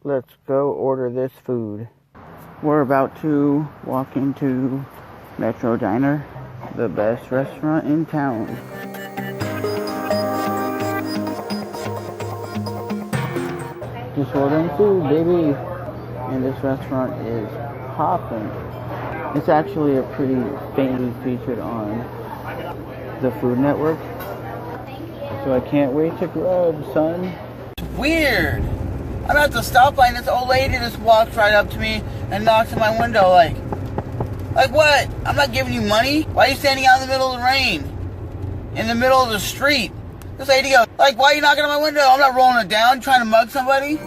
Let's go order this food. We're about to walk into Metro Diner, the best restaurant in town. Just ordering food, baby. And this restaurant is hopping. It's actually a pretty faintly featured on the Food Network. So I can't wait to grub, son. It's weird. I'm at the stoplight and this old lady just walks right up to me and knocks on my window like what? I'm not giving you money. Why are you standing out in the middle of the rain? In the middle of the street? This lady goes, why are you knocking on my window? I'm not rolling it down, trying to mug somebody.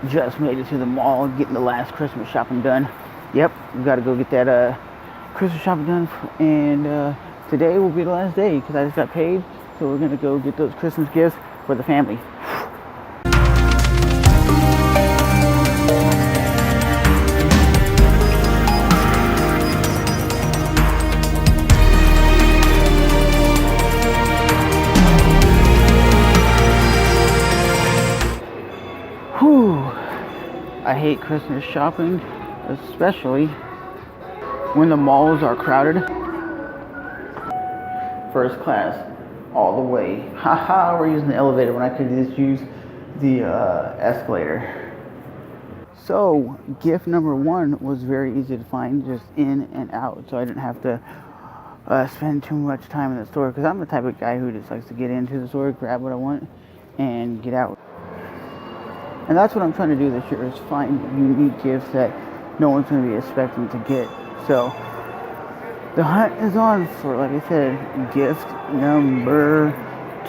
Just made it to the mall, getting the last Christmas shopping done. Yep, we gotta go get that Christmas shopping done, and today will be the last day because I just got paid, so we're gonna go get those Christmas gifts for the family. Whew. I hate Christmas shopping, especially when the malls are crowded. First class, all the way. Haha, we're using the elevator when I could just use the escalator. So, gift number one was very easy to find, just in and out, so I didn't have to spend too much time in the store, because I'm the type of guy who just likes to get into the store, grab what I want, and get out. And that's what I'm trying to do this year, is find unique gifts that no one's going to be expecting to get. So the hunt is on for, like I said, gift number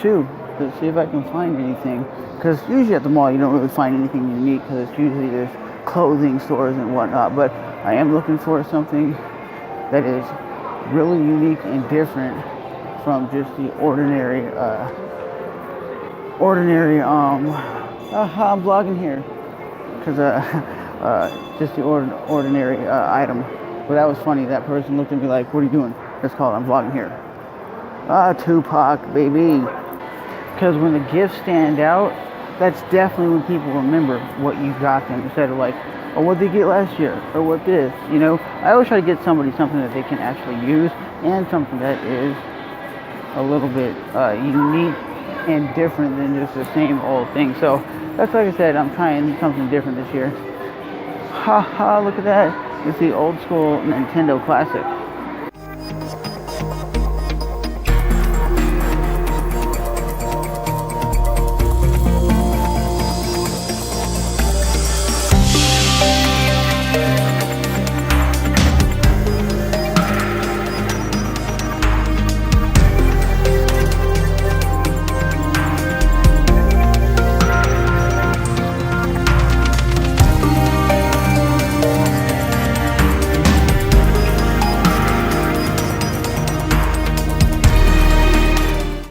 2. Let's see if I can find anything. Because usually at the mall you don't really find anything unique, because it's usually there's clothing stores and whatnot. But I am looking for something that is really unique and different from just the ordinary, I'm vlogging here, because just the ordinary item. But that was funny. That person looked at me like, "What are you doing?" It's called "I'm vlogging here." Tupac, baby. Because when the gifts stand out, that's definitely when people remember what you got them, instead of like, "Oh, what did they get last year?" or "What this?" You know, I always try to get somebody something that they can actually use, and something that is a little bit unique and different than just the same old thing. So that's, like I said, I'm trying something different this year. Haha, look at that. It's the old school Nintendo Classic.